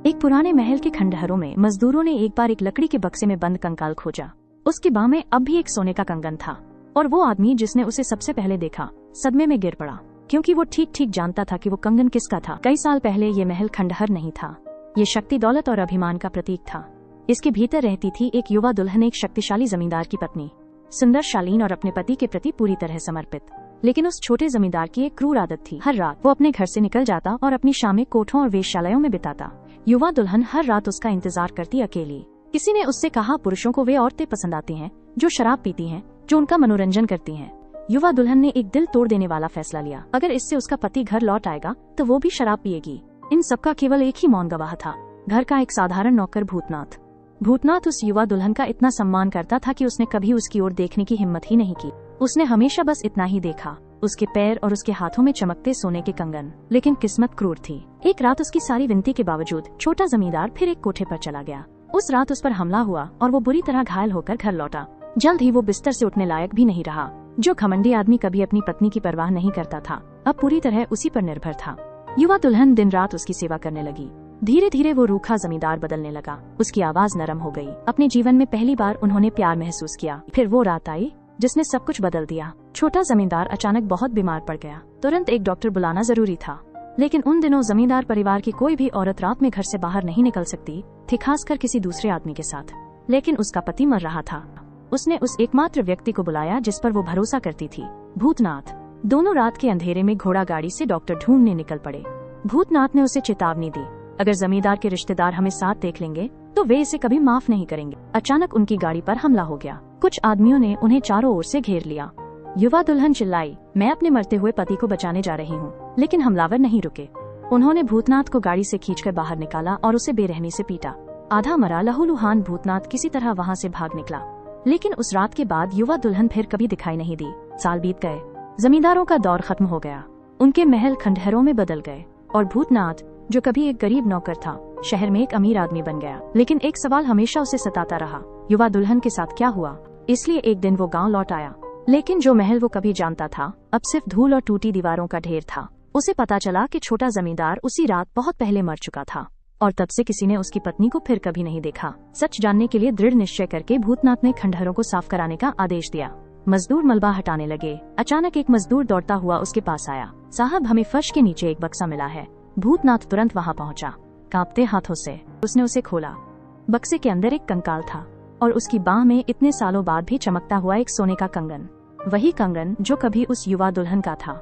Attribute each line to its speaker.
Speaker 1: एक पुराने महल के खंडहरों में मजदूरों ने एक बार एक लकड़ी के बक्से में बंद कंकाल खोजा। उसकी बाह में अब भी एक सोने का कंगन था और वो आदमी जिसने उसे सबसे पहले देखा सदमे में गिर पड़ा, क्योंकि वो ठीक ठीक जानता था कि वो कंगन किसका था। कई साल पहले ये महल खंडहर नहीं था, ये शक्ति, दौलत और अभिमान का प्रतीक था। इसके भीतर रहती थी एक युवा दुल्हन, एक शक्तिशाली जमींदार की पत्नी, सुंदर, शालीन और अपने पति के प्रति पूरी तरह समर्पित। लेकिन उस छोटे जमींदार की एक क्रूर आदत थी। हर रात वो अपने घर से निकल जाता और अपनी शामें कोठों और वेश्यालयों में बिताता। युवा दुल्हन हर रात उसका इंतजार करती अकेली। किसी ने उससे कहा, पुरुषों को वे औरतें पसंद आती हैं जो शराब पीती हैं, जो उनका मनोरंजन करती हैं। युवा दुल्हन ने एक दिल तोड़ देने वाला फैसला लिया। अगर इससे उसका पति घर लौट आएगा तो वो भी शराब पिएगी। इन सबका केवल एक ही मौन गवाह था, घर का एक साधारण नौकर भूतनाथ। भूतनाथ उस युवा दुल्हन का इतना सम्मान करता था कि उसने कभी उसकी ओर देखने की हिम्मत ही नहीं की। उसने हमेशा बस इतना ही देखा, उसके पैर और उसके हाथों में चमकते सोने के कंगन। लेकिन किस्मत क्रूर थी। एक रात उसकी सारी विनती के बावजूद छोटा जमींदार फिर एक कोठे पर चला गया। उस रात उस पर हमला हुआ और वो बुरी तरह घायल होकर घर लौटा। जल्द ही वो बिस्तर से उठने लायक भी नहीं रहा। जो घमंडी आदमी कभी अपनी पत्नी की परवाह नहीं करता था, अब पूरी तरह उसी पर निर्भर था। युवा दुल्हन दिन रात उसकी सेवा करने लगी। धीरे धीरे वो रूखा जमींदार बदलने लगा। उसकी आवाज नरम हो गई। अपने जीवन में पहली बार उन्होंने प्यार महसूस किया। फिर वो रात आई जिसने सब कुछ बदल दिया। छोटा जमींदार अचानक बहुत बीमार पड़ गया। तुरंत एक डॉक्टर बुलाना जरूरी था। लेकिन उन दिनों जमींदार परिवार की कोई भी औरत रात में घर से बाहर नहीं निकल सकती थी, खासकर किसी दूसरे आदमी के साथ। लेकिन उसका पति मर रहा था। उसने उस एकमात्र व्यक्ति को बुलाया जिस पर वो भरोसा करती थी, भूतनाथ। दोनों रात के अंधेरे में घोड़ा गाड़ी से डॉक्टर ढूंढने निकल पड़े। भूतनाथ ने उसे चेतावनी दी, अगर जमींदार के रिश्तेदार हमें साथ देख लेंगे तो वे इसे कभी माफ नहीं करेंगे। अचानक उनकी गाड़ी पर हमला हो गया। कुछ आदमियों ने उन्हें चारों ओर से घेर लिया। युवा दुल्हन चिल्लाई, मैं अपने मरते हुए पति को बचाने जा रही हूँ। लेकिन हमलावर नहीं रुके। उन्होंने भूतनाथ को गाड़ी से खींचकर बाहर निकाला और उसे बेरहमी से पीटा। आधा मरा लहूलुहान भूतनाथ किसी तरह वहाँ से भाग निकला। लेकिन उस रात के बाद युवा दुल्हन फिर कभी दिखाई नहीं दी। साल बीत गए। जमींदारों का दौर खत्म हो गया। उनके महल खंडहरों में बदल गए और भूतनाथ, जो कभी एक गरीब नौकर था, शहर में एक अमीर आदमी बन गया। लेकिन एक सवाल हमेशा उसे सताता रहा, युवा दुल्हन के साथ क्या हुआ। इसलिए एक दिन वो गांव लौट आया। लेकिन जो महल वो कभी जानता था अब सिर्फ धूल और टूटी दीवारों का ढेर था। उसे पता चला कि छोटा जमींदार उसी रात बहुत पहले मर चुका था और तब से किसी ने उसकी पत्नी को फिर कभी नहीं देखा। सच जानने के लिए दृढ़ निश्चय करके भूतनाथ ने खंडहरों को साफ कराने का आदेश दिया। मजदूर मलबा हटाने लगे। अचानक एक मजदूर दौड़ता हुआ उसके पास आया। साहब, हमें फर्श के नीचे एक बक्सा मिला है। भूतनाथ तुरंत वहाँ पहुँचा। कांपते हाथों से उसने उसे खोला। बक्से के अंदर एक कंकाल था और उसकी बाह में इतने सालों बाद भी चमकता हुआ एक सोने का कंगन। वही कंगन जो कभी उस युवा दुल्हन का था।